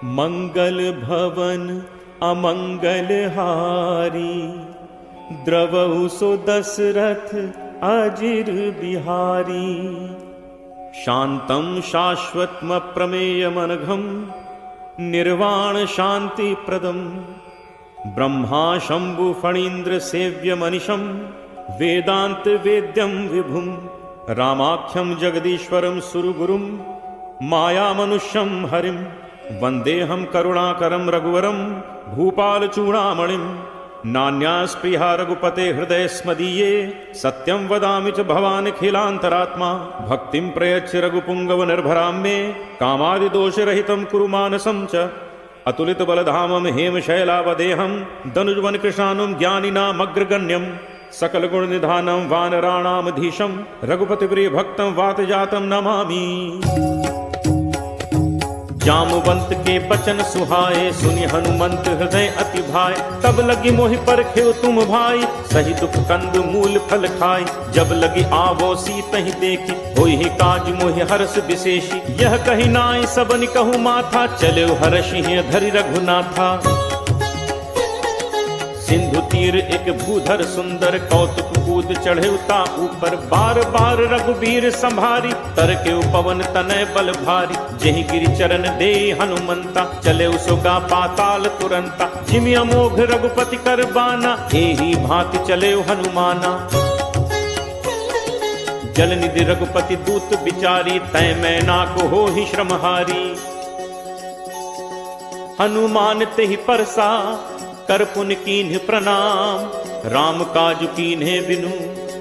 मंगल भवन अमंगल हारी, द्रवहु सो दशरथ अजिर बिहारी। शांतं शाश्वतम प्रमेयमनघं, निर्वाण शांति प्रदम। ब्रह्मा शंभु फणीन्द्र सेव्य मनिशं, वेदांत वेद्यं विभुं। रामाख्यं जगदीश्वरं सुरगुरुं, माया मनुष्यं हरिं। वंदेहं करुणाकरं रघुवरं, भूपाल चूड़ामणिं। नान्यास्पृहा रघुपते हृदय स्मदीये, सत्यं वदामि च भवानखिलान्तरात्मा। भक्तिं प्रयच्छ रघुपुंगव निर्भरां मे, कामादिदोषरहितं कुरु मानसं च। अतुलित बलधामं हेमशैलावदेहं, दनुजवन कृशानुं ज्ञानिनामग्रगण्यं। सकल गुण निधानं वानराणामधीशं, रघुपति प्रिय भक्तं वातजातं नमामि। जामवंत के बचन सुहाए, सुनि हनुमंत हृदय अति भाए। तब लगी मोहि परखेउ तुम भाई, सही दुख कंद मूल फल खाए। जब लगी आवो सीतहि देखी, होई ही काज मोहि हर्ष विशेषी। यह कही नाई सबनि कहूँ माथा, चले हर्षि धरि रघुनाथा। सिंधु तीर एक भूधर सुंदर, कौतुक कूद चढ़े ता ऊपर। बार बार रघुबीर संभारी, तर के पवन तनय बल भारी। जेहि गिरि चरण दे हनुमंता, चले उसोगा पाताल तुरंता। जिमि अमोघ रघुपति कर बाना, एही भांति चले हनुमाना। जल निधि रघुपति दूत बिचारी, तय मैना को हो ही श्रमहारी। हनुमान तेहि परसा, कर पुन कीन्ह प्रणाम। राम काज कीन्हे बिनु,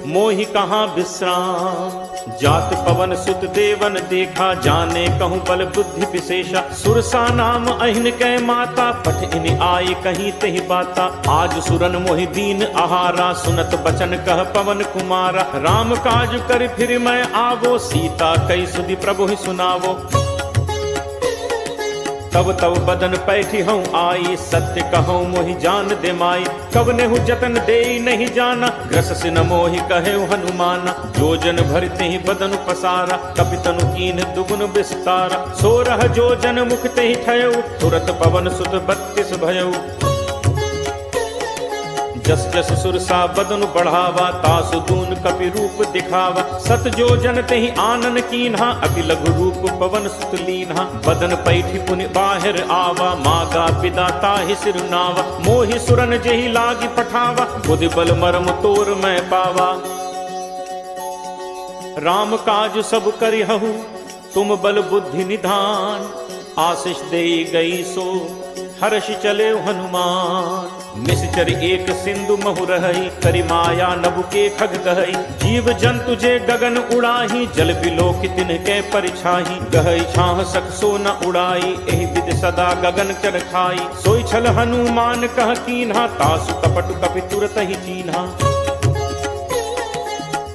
मोहि कहाँ विश्राम। जात पवन सुत देवन देखा, जाने कहूँ बल बुद्धि विशेषा। सुरसा नाम अहिन कै माता, पठ इन आई कहीं तेहि बाता। आज सुरन मोहि दीन आहारा, सुनत बचन कह पवन कुमारा। राम काज कर फिर मैं आवो, सीता कई सुधि प्रभु सुनावो। तब तब बदन पैठी हूँ आई, सत्य कहूँ मोहि जान दे माई। कब नेहु जतन दे नहीं जाना, ग्रस सिन मोहि कहे हनुमाना। जोजन भरते ही बदन पसारा, कपितनु कीन दुगुन विस्तारा। 16 जोजन मुख ते ही ठयऊ, तुरत पवन सुत 32 भयऊ। जस जस सुरसा बदन बढ़ावा, तासु दून कपि रूप दिखावा। 7 जोजन तेहि आनन कीन्हा, अति लघु रूप पवन सुत लीन्हा। बदन पैठी पुनि बाहिर आवा, मागा पिदा ताहि सिरुनावा। मोहि सुरन जेहि लागी पठावा, बुद्धि बल मरम तोर मैं पावा। राम काज सब करिहु, तुम बल बुद्धि निधान। आशीष देई गई सो, हर्ष चले हनुमान। निश्चर एक सिंधु महु रहई, करि माया नभु के खग कहई। जीव जंतु जे गगन उड़ाही, जल बिलोक तिनके परिछाही। गहई छाह सक सो न उड़ाई, एहि विद सदा गगन चर खाई। सोई छल हनुमान कह कीन्हा, तासु कपट कपि तुरत ही चीन्हा।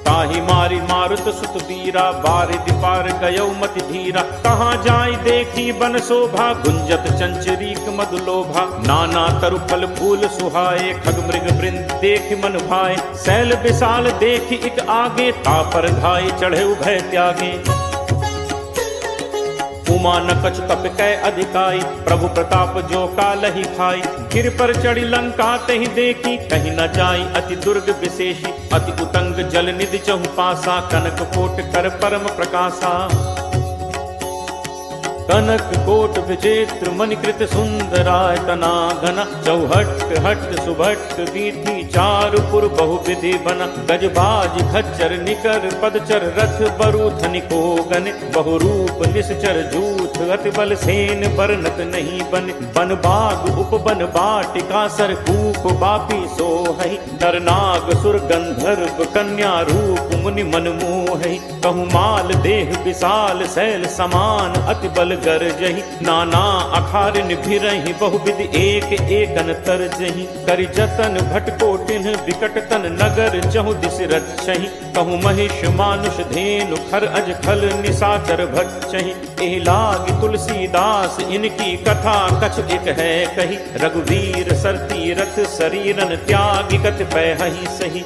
ताहि मारी मारुत सुत वीरा, बारिधि पार गयौ मति धीरा। कहाँ जाई देखी बन शोभा, गुंजत चंचरीक मधुलोभा। नाना तरु फल फूल सुहाए, खग मृग वृंद देख मन भाए। शैल विशाल देखी इक आगे, तापर धाय चढ़े भय त्यागे। उमा न कछ तप कै अधिकाई, प्रभु प्रताप जो कालहि खाई। गिर पर चढ़ी लंका तहि देखी, कहीं न जाई अति दुर्ग विशेषी। अति उतंग जल निधि चहु पासा, कनक कोट कर परम प्रकाशा। कनक कोट विचित्र मणिकृत सुंदरायतना घना। चौहट हट सुभट वीथि, चारुपुर बहुविधि बना। गजबाज खच्चर निकर, पदचर रथ बरूथ निकोगन। बहुरूप निश्चर जूथ, अति बल सेन बरनत नहीं बन। बन बाग उपवन बाटिका, सरकूप बापी सोहई। नर नाग सुर गंधर्व, कन्या रूप मुनि मन मोहई। कहु माल देह विशाल, शैल समान अति बल गरजहि। नाना अखारिन भिरहि, बहुविध एक एकन तरजहि। करि जतन भटकोटिन, विकट तन नगर चहु दिस रक्षहि। कहु महिष मानुष धेनु, खर अज खल निशाचर भक्षहि। एहि लागी तुलसीदास, इनकी कथा कछ एक है कही। रघुवीर सरती रथ, शरीरन त्यागी कत पैहि सही।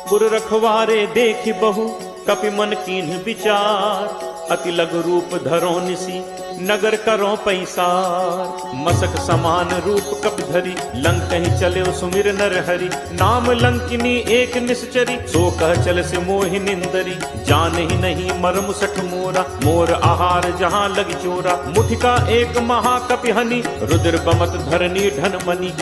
पुर रखवारे देखि बहु, कपि मन कीन्ह विचार। अति लघु रूप धरो निसी नगर करो पैसार। मसक समान रूप कप धरी लंक ही चले सुमिर नर हरि। नाम लंकिनी एक निश्चरी सो कह चल से मोहि निंदरी। जान ही नहीं मर्म सठ मोरा मोर आहार जहाँ लग चोरा। मुठिका एक महाकपि हनि रुद्र बमत धरनी धन मनी।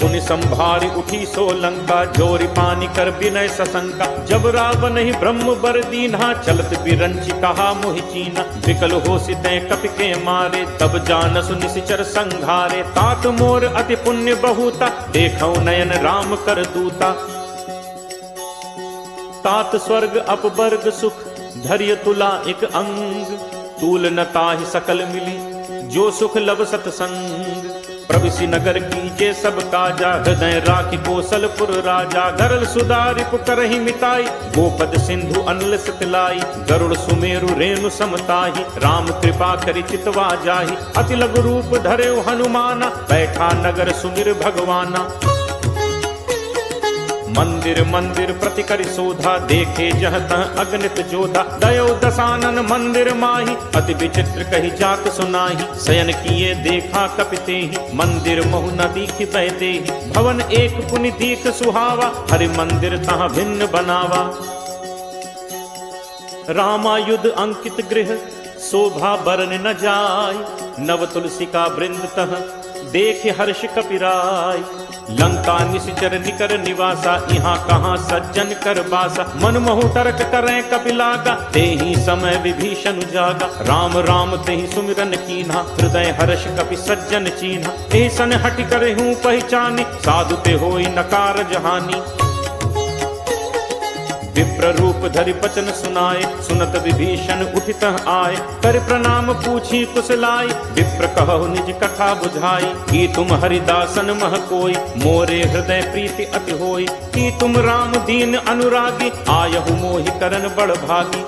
पुनि संभारी उठी सो लंका जोरी पानी कर विनय सशंका। जब रावण ही ब्रह्म बर दीन्हा चलत बिरंची कहा मोहि चीना। विकल हो सिते कपि के मारे तब जानसु निशिचर संघारे। तात मोर अति पुण्य बहुता देखौ नयन राम कर दूता। तात स्वर्ग अपवर्ग सुख धैर्य तुला एक अंग। तूल न ताहि सकल मिली जो सुख लब सतसंग। प्रविशि नगर कीजे सब काजा हृदय राखि कौशलपुर राजा। गरल सुधारि पुकरहि मिताई गोपद सिंधु अनल सतलाई। गरुड़ सुमेरु रेणु समताहि राम कृपा करि चितवा जाहि। अति लघु रूप धरे हनुमाना बैठा नगर सुमिर भगवाना। मंदिर मंदिर प्रति करि शोधा देखे जह तह अगणित जोधा। दयो दसानन मंदिर माही अति विचित्र कही जात सुनाही। शयन किए देखा कपिते ही मंदिर महु न दीख बहते ही। भवन एक पुनि दीख सुहावा हरि मंदिर तहाँ भिन्न बनावा। रामायुध अंकित गृह शोभा बरन न जाय। नव तुलसी का वृंद तह देख हर्ष कपिराय। लंका निशिचर निकर निवासा यहाँ कहाँ सज्जन कर बासा। मन महु तर्क करें कपिलागा तेहि समय विभीषण जागा। राम राम तेहि सुमिरन कीन्हा हृदय हर्ष कपि सज्जन चीन्हा। एहि सन हटि करे हूँ पहचानी साधु ते होई नकार जहानी। विप्र रूप धरि बचन सुनाए सुनत विभीषण उठित आए। कर प्रणाम पूछी कुशलाई विप्र कहु निज कथा बुझाई। कि तुम हरिदासन मह कोई मोरे हृदय प्रीति अति होई। कि तुम राम दीन अनुरागी आयहु मोहि करन बड़ भागी।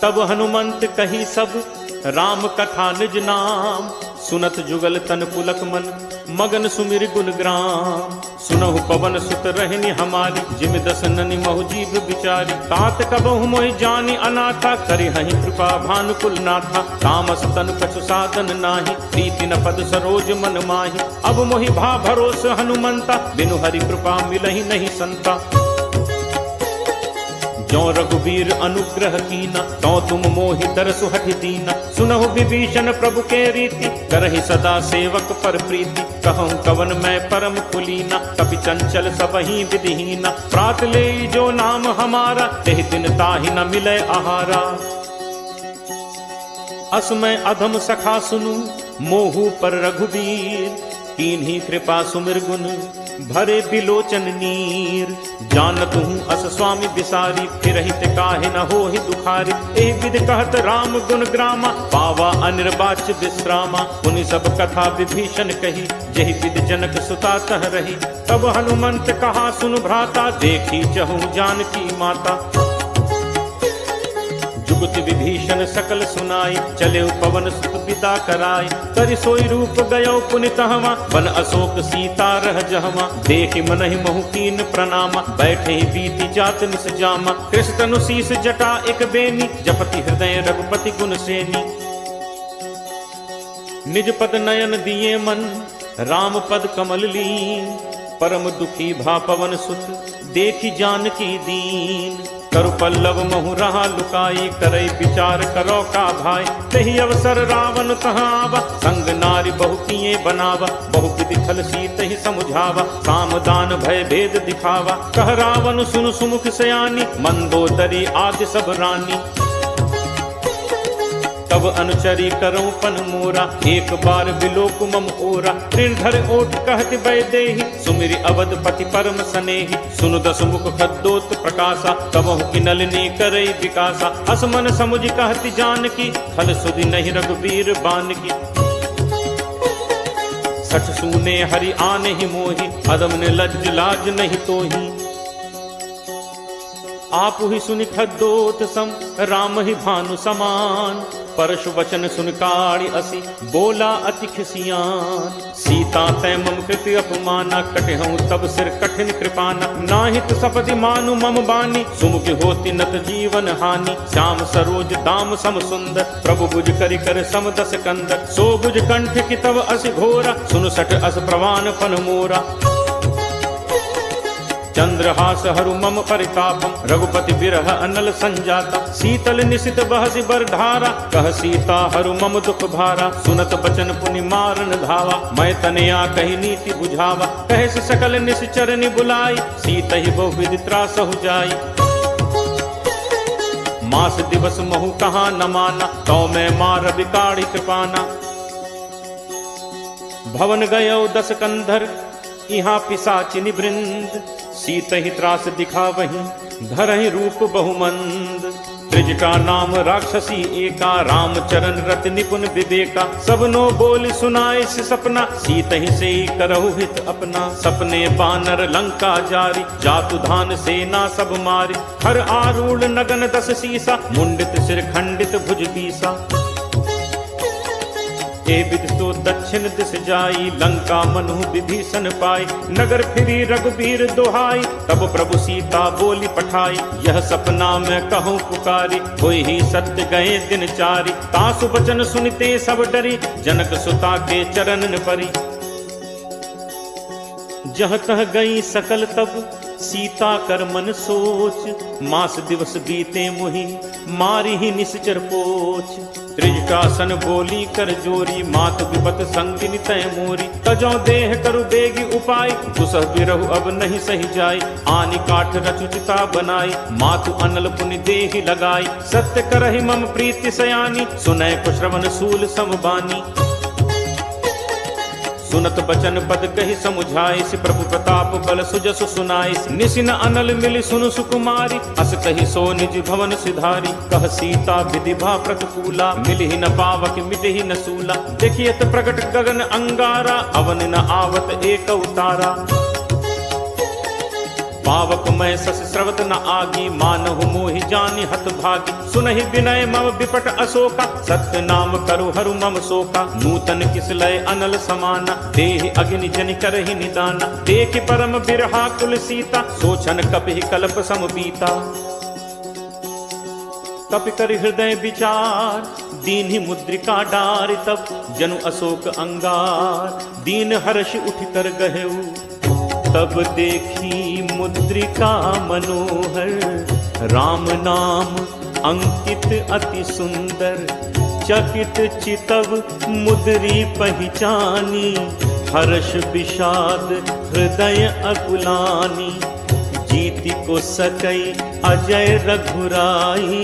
तब हनुमंत कही सब राम कथा निज नाम। सुनत जुगल तन पुलक मन मगन सुमिर गुण ग्राम। सुनहु पवन सुत रहनी हमारी जिम दस ननि महु जीव बिचारी। तात कबहु मोहि जानी अनाथा करि हहि कृपा भानुकुल नाथा। तामस तन कछु साधन नाही प्रीति न पद सरोज मन माही। अब मोहि भा भरोस हनुमंता बिनु हरि कृपा मिलहि नहीं संता। जो रघुवीर अनुग्रह कीना तो तुम मोहि दरसु हठि दीना। सुनहु विभीषण प्रभु के रीति करहि सदा सेवक पर प्रीति। कहूँ कवन मैं परम कुलीना कपि चंचल सबहि विधिहीना। प्रात ले जो नाम हमारा तेहि दिन ताहि न मिले आहारा। असमय अधम सखा सुनु मोहु पर रघुवीर। कीन्ही कृपा सुमिर गुण भरे बिलोचन नीर। जानत हूँ अस स्वामी बिसारी फिरहित काहे न होहि दुखारी। एहि विधि कहत राम गुण ग्रामा पावा अनिर्वाच्य विश्रामा। पुनि सब कथा विभीषण कही जहि विधि जनक सुता तह रही। तब हनुमंत कहा सुन भ्राता देखी चहु जानकी माता। जुगति विभीषण सकल सुनाई चले पवन सुत पिता कराई। करि सोई रूप गयो पुनि तहवा वन अशोक सीता रह जहवा। देखि मनहि महु कीन प्रणामा बैठे ही बीती जात निस जामा। कृष्ण तनु शीस जटा एक बेनी जपति हृदय रघुपति गुण सेनी। निज पद नयन दिए मन राम पद कमल लीन। परम दुखी भा पवन सुत देखि जानकी दीन। करु पल्लव महु रहा लुकाई करई विचार करो का भाई। तही अवसर रावण तहाँ आवा संग नारी बहु किए बनावा। बहु विधि छल सीत ही समुझावा साम दान भय भेद दिखावा। कह रावण सुन सुमुख सयानी मंदोदरी आदि सब रानी। तब अनुचरी करो पन मोरा एक बार बिलोक मम ओरा। ऋण धर ओट कहति वैदेही सुमिरि अवधपति परम सनेही। सुनु दस मुख खद्दोत प्रकाशा कबहु की नलिनी करई विकासा। असमन समुझ कहति जानकी खल सुधि नहीं रघुवीर बानकी। सठ सूने हरि आने ही मोही अदम ने लज्ज लाज नहीं तोही। आप ही सुनि खद्दोत सम राम ही भानु समान। परशु वचन सुन काढ़ी असी बोला अति खिसियान। सीता तै मम कृति अपमाना कटहूँ तब सिर कठिन कृपाना। नाहित सपदि मानु मम बानी सुमुख होती नत जीवन हानि। श्याम सरोज दाम सम सुंदर प्रभु बुझ करि कर सम दस कंदर। सो बुझ कंठ की तव अस घोरा सुन सठ अस प्रवान फन मोरा। चंद्रहास हरु मम परितापम रघुपति बिरह अनल संजाता। शीतल निशित बहसि बर धारा कह सीता हरु मम दुख भारा। सुनत बचन पुनि मारन धावा मैं तनया कही नीति बुझावा। कहे से सकल निश्चरनि बुलाई सीता ही बहु विधि त्रासहु जाई। मास दिवस महु कहाँ न माना तो मैं मार बिकाढ़ी कृपाना। भवन गयो दस कंधर यहाँ पिशाचिनि वृंद। सीत ही त्रास दिखा वहीं धरहि रूप बहुमंद। त्रिज का नाम राक्षसी एका रामचरण रत निपुण विवेका। सबनो बोल सुनाए से सपना सीत ही से करहु हित अपना। सपने बानर लंका जारी जातु धान सेना सब मारी। हर आरूढ़ नगन दस सीसा मुंडित सिर खंडित भुज बीसा। ए विध तो दक्षिण दिस जाई लंका मनु विभीषण पाई। नगर फिरी रघुबीर दोहाई तब प्रभु सीता बोली पठाई। यह सपना मैं कहूँ पुकारी कोई ही सत्य गए दिन चारी। तासु वचन सुनते सब डरी जनक सुता के चरणन परी। जह तह गई सकल तब सीता कर मन सोच। मास दिवस बीते मुहि मारी ही निश्चर पोच। त्रिजटासन बोली कर जोरी मात विपत संगिनी तय मोरी। तजो देह करु बेगी उपाय दुसह बिरहु अब नहीं सही जाय। आनि काठ रचुचिता बनाई मातु अनल पुनि देहि लगाई। सत्य करहि मम प्रीति सयानी सुनय को श्रवण सूल समबानी। सुनत बचन पद कही समुझाइस प्रभु प्रताप बल सुजसु सुनाइस। निसिन अनल मिलि सुनु सुकुमारी अस कही सो निज भवन सिधारी। कह सीता विधिभा प्रतिकूला मिलि न पावक मिटहि न सूला। देखियत प्रगट गगन अंगारा अवन न आवत एक उतारा। पावक मैं सस स्रवत न आगी मानहु मोहि जानि हत भागी। सुनहि विनय मम विपट अशोका सत्य नाम करु हरु मम शोका। नूतन किसलय अनल समाना देहि अग्नि जनि करहि निदाना। देखि परम बिरहा कुल सीता सोचन कपिहि कल्प सम बीता। कपि कर हृदय विचार दीन्हि मुद्रिका डारि तब। जनु अशोक अंगार दीन हर्ष उठ कर गहेऊ। तब देखी मुद्रिका मनोहर राम नाम अंकित अति सुंदर। चकित चितव मुद्री पहचानी हर्ष विषाद हृदय अकुलानी। जीति को सकई अजय रघुराई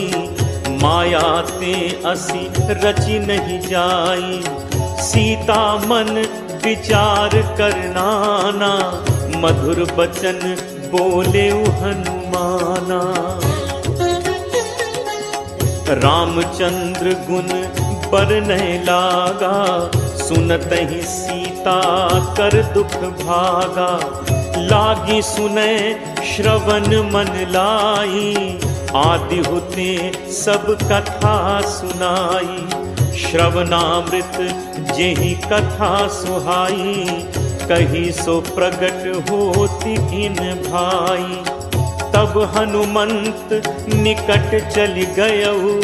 माया ते असी रचि नहीं जाई। सीता मन विचार करनाना मधुर बचन बोले हनुमाना। रामचंद्र गुण बरनय लागा सुनत ही सीता कर दुख भागा। लागी सुनय श्रवण मन लाई आदि होते सब कथा सुनाई। श्रवणामृत जेहि कथा सुहाई कही सो प्रगट होती इन भाई। तब हनुमंत निकट चल गयऊ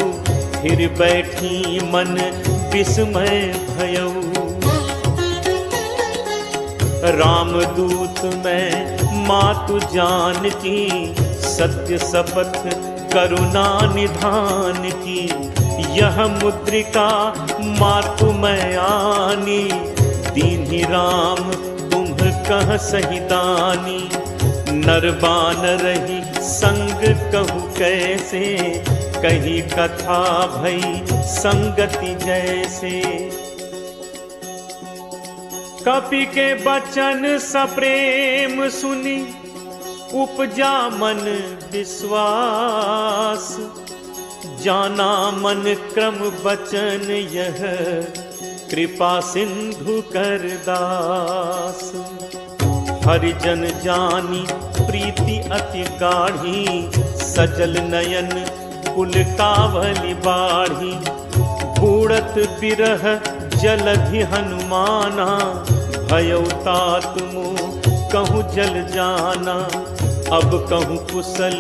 फिर बैठी मन विस्मय भयऊ। रामदूत मैं मातु जानकी सत्य शपथ करुणा निधान की। यह मुद्रिका मातु मैं आनी दीन्हि राम तुम कह सही दानी। नरबान रही संग कहु कैसे कही कथा भई संगति जैसे। कपि के बचन सप्रेम सुनी उपजा मन विश्वास। जाना मन क्रम बचन यह कृपा सिंधु कर दास। हरिजन जानी प्रीति अति गाढ़ी सजल नयन कुल कावली बाढ़ी। बूढ़त बिरह जलधि हनुमाना, भयउ तात मोह कहूँ जल जाना। अब कहूँ कुशल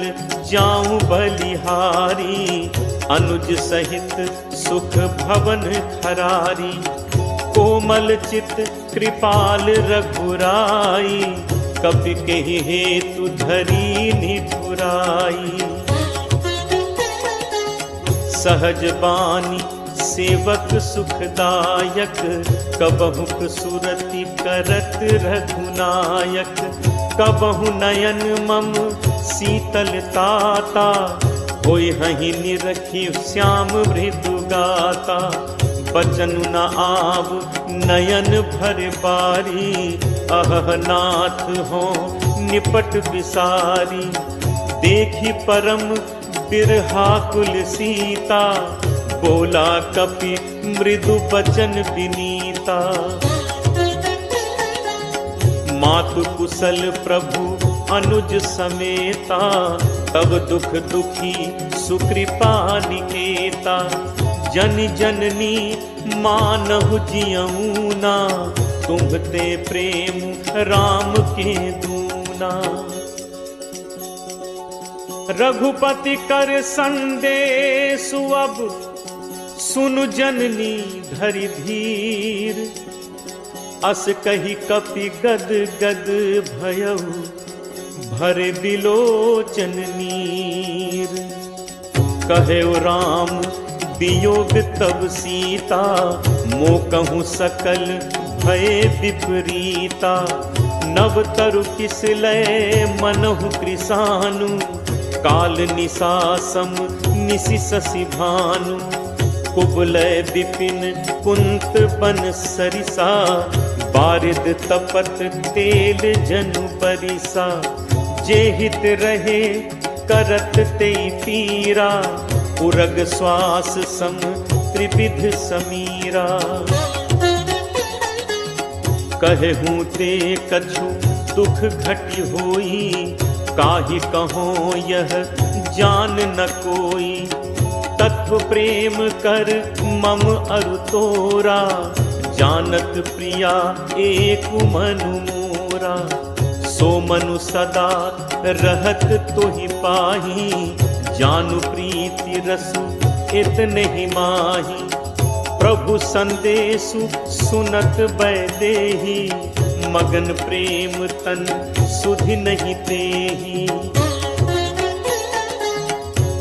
जाऊं बलिहारी, अनुज सहित सुख भवन खरारी। कोमल चित कृपाल रघुराई, कपि केहि हेतु धरी निठुराई। सहज बानी सेवक सुखदायक, कबहुक सुरति करत रघुनायक। कबहु नयन मम शीतल ताता, होय हहि निरखि श्याम मृदु गाता। बचन न आव नयन भर बारी, अह नाथ हो निपट विसारी। देखी परम बिरहाकुल सीता, बोला कपि मृदु बचन विनीता। मातु कुशल प्रभु अनुज समेता, तब दुख दुखी सुकृपा निकेता। जन जननी मानहु जियऊना, तुम्हते प्रेम राम के दूना। रघुपति कर संदेशु अब, सुनु जननी धरि धीर। अस कही कपि गद गद भयउ, भरे बिलोचन नीर। कहेउ राम वियोग तब सीता, मोकहु सकल भय विपरीता। नव तरु किसलय मनहु कृसानु, काल निसासम निसि शशि भानु। कुबलय विपिन कुंत बन सरिसा, बारिद तपत तेल जनु बरिसा। जे हित रहे करत ते पीरा, उरग श्वास सम त्रिविध समीरा। कहूँ ते कछु दुख घटि होई, काहि कहो यह जान न कोई। तत्व प्रेम कर मम अरु तोरा, जानत प्रिया एक मनु मोरा। सो मनु सदा रहत तोहि पाही, जानु प्रीति रसु इतने ही माही। प्रभु संदेशु सुनत बैदेही, मगन प्रेम तन सुधि नहीं तेही।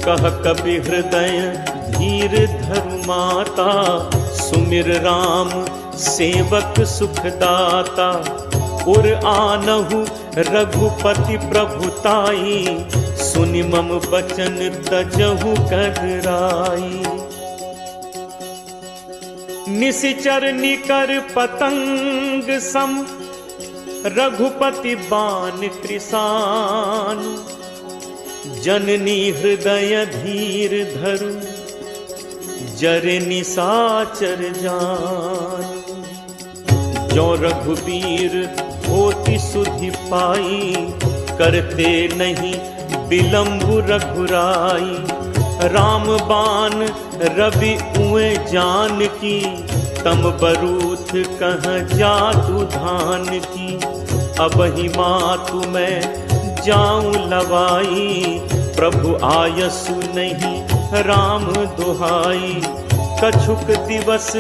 कह कपि हृदय धीर धरु माता, सुमिर राम सेवक सुखदाता। उर आनहु रघुपति प्रभुताई, सुनि मम बचन तजहु कदराई। निशिचर निकर पतंग सम, रघुपति बान कृसान। जननी हृदय धीर धरु, जरे निसाचर जान। जो रघुबीर होति सुधि पाई, करते नहीं विलंबु रघुराई। राम बान रवि उए जान की, तम बरूथ कह जातु धान की। अब ही मातु मैं जाऊं लवाई, प्रभु आयसु नहीं राम दुहाई। कछुक दिवस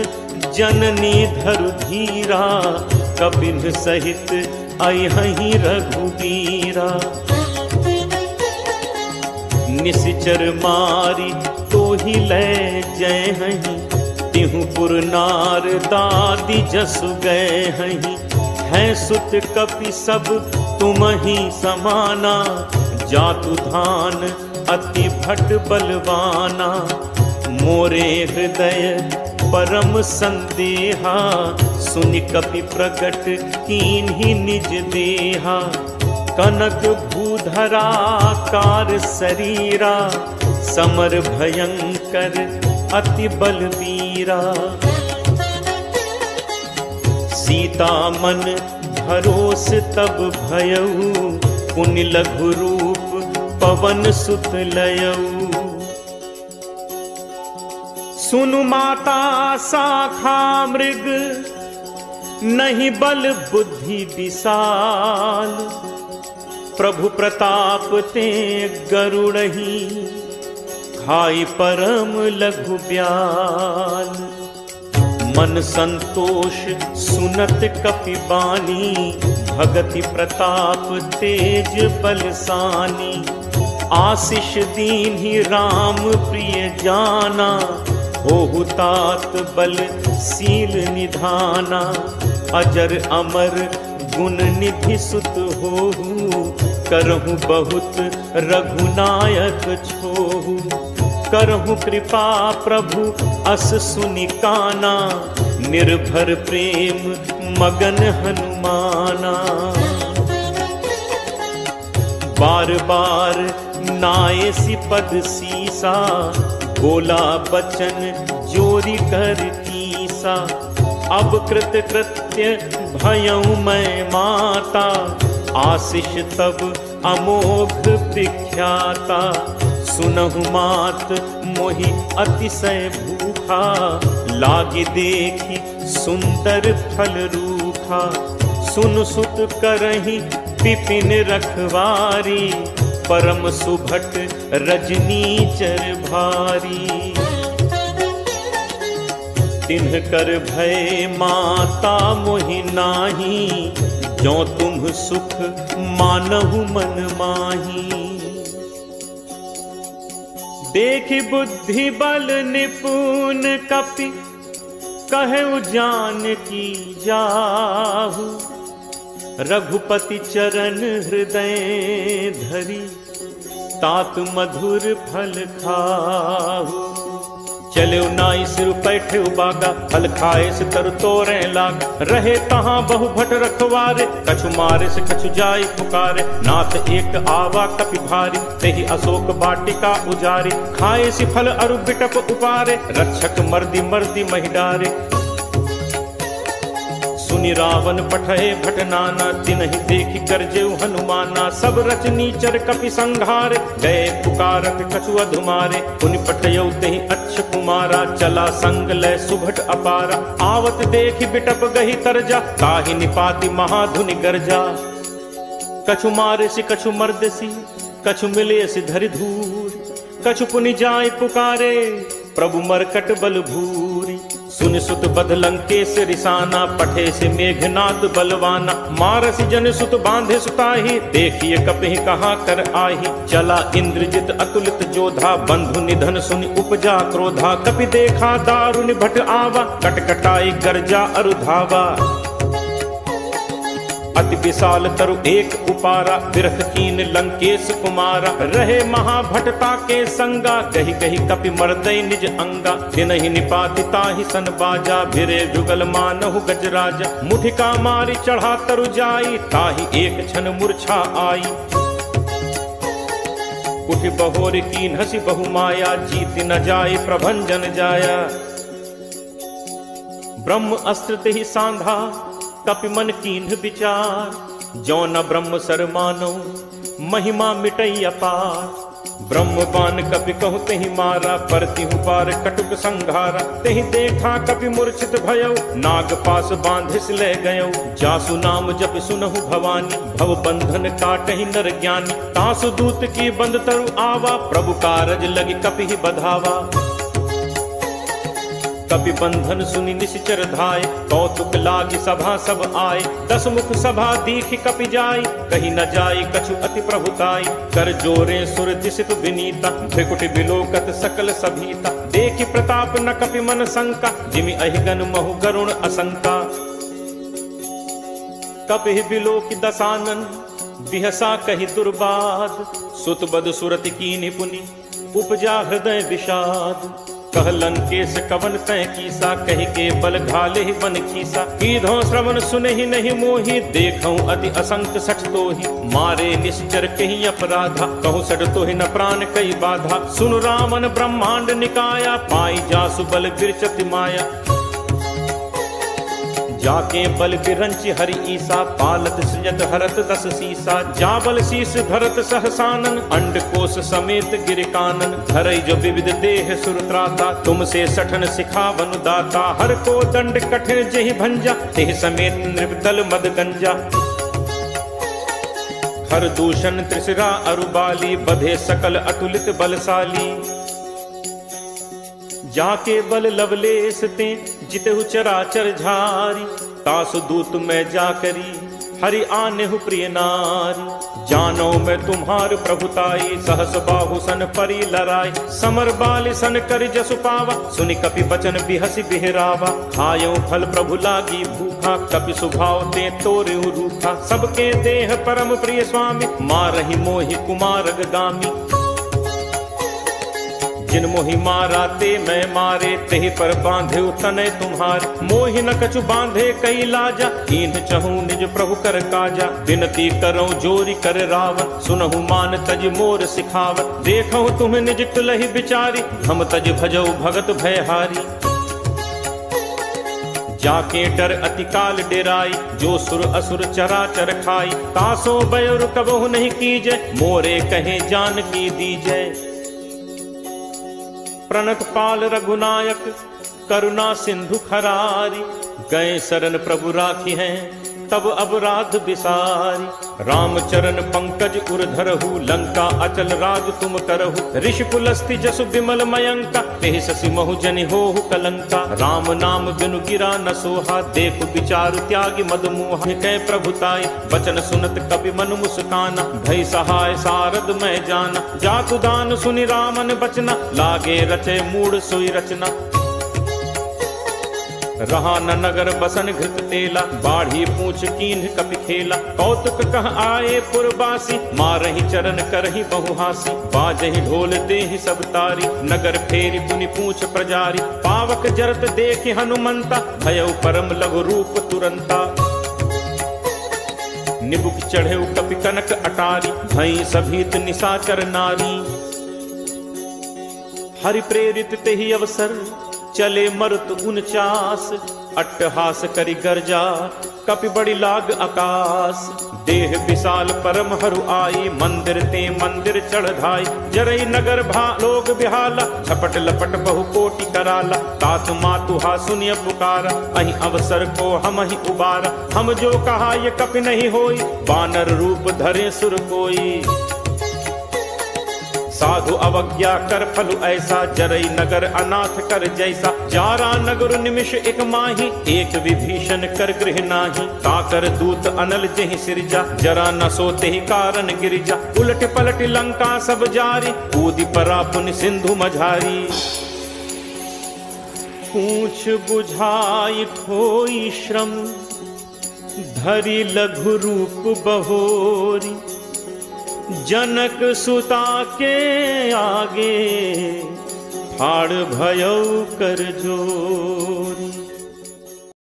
जननी धरु धीरा, कपिन सहित अयहि रघुबीरा। निशिचर मारी तो ही ले जय हहीं, तिहु पुर नार दादी जसु गए हहीं। हैं सुत कपि सब तुम ही समाना, जातु धान अति भट बलवाना। मोरे हृदय परम संदेहा, सुनि कपि प्रगट कीन्ही निज देहा। कनक भूधरा कार शरीरा, समर भयंकर अति बलवीरा। सीता मन भरोस तब भयऊ, पुनि लघु रूप पवन सुत लयऊ। सुनु माता शाखा मृग, नहीं बल बुद्धि विशाल। प्रभु प्रताप ते गरुड़ही, खाई परम लघु ब्याल। मन संतोष सुनत कपि बानी, भगति प्रताप तेज बलसानी। आशीष दीन्हि राम प्रिय जाना, होहु तात बल सील निधाना। अजर अमर गुण निधि सुत होहु, करहु बहुत रघुनायक छोहु। करहु कृपा प्रभु अस सुनि काना, निर्भर प्रेम मगन हनुमाना। बार बार नायसी पद सीसा, बोला बचन जोरी कर कीसा। अब कृत कृत्य भयउ मैं माता, आशीष तब अमोघ विख्याता। सुनहु मात मोहि अतिशय भूखा, लागी देखी सुंदर फल रूखा। सुन सुत करहि विपिन रखवारी, परम सुभट रजनीचर भारी। तिन्ह कर भय माता मोहि नाही, जो तुम सुख मानहु मन माही। देखि बुद्धि बल निपुण कपि, कहु जानकी जाहु। रघुपति चरण हृदय धरी, तात मधुर फल खाहु। चले नाई सिर बैठे बागा, फल खाए से तरु तोरे लाग। रहे तहाँ बहु भट रखवारे, कछु मारे से कछु जाई पुकारे। नाथ एक आवा कपि भारी, तेहि अशोक वाटिका उजारी। खाए से फल अरु बिटप उपारे, रक्षक मर्दी मर्दी महि डारे। सुनि रावण पठए भट नाना, तिनहि देखि गरजेउ हनुमाना। सब रचनीचर कपि संघारे, गए पुकारत कछु अधुमारे। पुनि पठयउ तेहि अच्छ कुमारा, चला संग लय सुभट अपारा। आवत देखि बिटप गहि तरजा, ताहि निपाति महाधुनि गर्जा। कछु मारे सि कछु मर्दसी, कछु मिले सि धरि धूर। कछु पुनि जाय पुकारे, प्रभु मरकट बल भूरी। सुन सुत बध लंकेश रिसाना, पठे से मेघनाद बलवाना। मारस जन सुत बांधे सुताही, देखिए कपहि कहाँ कर आही। चला इंद्रजित अतुलित जोधा, बंधु निधन सुनि उपजा क्रोधा। कपि देखा दारुनि भट आवा, कटकटाई गर्जा अरु धावा। अति विशाल तरु एक उपारा, बिरख कीन लंकेश कुमारा। रहे महाभटता के संगा, कही कही कपि मर्दय निज अंगा। तिनहि निपाति ताहि सन बाजा, भिरे जुगल मानहु गजराजा। मुठिका मारी चढ़ा तरु जाई, ताहि एक क्षण मूर्छा आई। उठि बहोर कीन हसी बहु माया, जीत न जाय प्रभंजन जाया। ब्रह्म अस्त्र तेहि सांधा, कपि मन कीन्ह विचार। जो न ब्रह्म सर मानो, महिमा मिटई अपार। ब्रह्म बान कपि कहु तेहि मारा, परतिहु पार कटुक संघारा। तेहि देखा कपि मूर्छित भयउ, नाग पास बांधिस ले गयउ। जासु नाम जपि सुनहु भवानी, भव बंधन काटहि नर ज्ञानी। तासु दूत की बंद तरु आवा, प्रभु कारज लगी कपि ही बधावा। कपि बंधन सुनि निश्चर धाय, कौतुक लागी सभा सब आए। दस मुख सभा दीखि कपि जाय, कहीं न जाय कछु अति प्रभुताई। कर जोरे सुर दिसित विनीता, भ्रिकुटि बिलोकत सकल सभीता। देखि प्रताप न कपि मन शंका, जिमि अहिगन महु गरुण असंका। कपि बिलोकि दसानन, बिहसा कहि दुर्बाद। सुत बद सुरति कीनि पुनि, उपजा हृदय विषाद। कह लंकेश कवन तय कीसा, कहि के बल घाले ही बन खीसा। कीधो श्रवण सुने ही नहीं मोही, देखऊं अति असंक सठ तोहि। मारे निश्चर कहीं अपराधा, कहूँ सठ तोहि न प्राण कई बाधा। सुन रामन ब्रह्मांड निकाया, पाई जासु बल विरचति माया। जाके बल बिरंच हरि ईसा, पालत सृजत हरत दस सीसा। जाबल शीस धरत सहसानन, अंड कोश समेत गिर कानन। धरई जो विविध देह सुरत्राता, तुमसे सठन सिखावन दाता। हर को दंड कठिन जहि भंजा, तेह समेत नृपदल मद गंजा। हर दूषण त्रिशिरा अरुबाली, बधे सकल अतुलित बलशाली। जाके बल लवलेश ते, जितहु चराचर झारी। तासु दूत में जाकरी, हरि आनेहु प्रिय नारी। जानो मैं तुम्हार प्रभुताई, सहस बाहु सन परी लराई। समर बाल सन कर जसु पावा, सुनि कपि बचन बिहसि बिहरावा। खायो फल प्रभु लागी भूखा, कपि सुभाव ते तोरेहु रूखा। सबके देह परम प्रिय स्वामी, मारहि मोहि कुमारग गामी। जिन मोहि मारा ते मैं मारे, तेहि पर बांधे तनय तुम्हारे। मोहि न कछु बांधे कई लाजा, कीन्ह चहूँ निज प्रभु कर काजा। विनती करो जोरी कर रावत, सुनहु मान तज मोर सिखावत। देखहु तुम निज तुलहि बिचारी, हम तज भजऊ भगत भयहारी। जाके डर अति काल डेराई, जो सुर असुर चराचर खाई। तासो बयुर कबहु नहीं कीजय, मोरे कहे जान की दीजय। प्रणत पाल रघुनायक, करुणा सिंधु खरारी। गए शरण प्रभु राखी हैं, तब अपराध बिसारी। रामचरण पंकज उर धरहु, लंका अचल राज तुम करहु। ऋषि पुलस्ति जसु विमल मयंका, तेहि शशि महु जनि होहु कलंका। राम नाम बिनु गिरा न सोहा, देखु विचारु त्यागी मद मोहा। कै प्रभुताई वचन सुनत कपि मनु मुस्काना, भई सहाय सारद मैं जाना। जातु दान सुनि रामन बचना, लागे रचे मूढ़ सोई रचना। रहा न नगर बसन घृत तेला, बाढ़ी पूछ कीन्ह कपि खेला। कौतुक कह आए पुरबासी, मारहि चरण करहि बहुहासी। बाजहि ढोल देहि सब तारी, नगर फेरी पुनि पूछ प्रजारी। पावक जरत देखि हनुमंता, भयउ परम लघु रूप तुरंता। निबुक चढ़ेउ कपि कनक अटारी, भई सभीत निशाचर नारी। हरि प्रेरित तेहि अवसर, चले मरुत 49। अट्टहास करि गर्जा, कपि बड़ी लाग आकाश। देह विशाल परम हरु आई, मंदिर ते मंदिर चढ़ धाई। जरई नगर भा लोग बिहाला, झपट लपट बहु कोटि कराला। तात मातुहा सुनिय पुकारा, अहि अवसर को हम ही उबारा। हम जो कहा ये कपि नहीं होई, बानर रूप धरे सुर कोई। साधु अवज्ञा कर फलु ऐसा, जरई नगर अनाथ कर जैसा। जारा नगर निमिष एक माही, एक विभीषण कर गृह नाही। ताकर दूत अनल जेहि सिरजा, जरा न सोते ही कारण गिरिजा। उलट पलट लंका सब जारी, कूदि परा पुनि सिंधु मझारी। पूछ बुझाई खोई श्रम, धरि लघु रूप बहोरी। जनक सुता के आगे, फाड़ भयउ कर जोरी।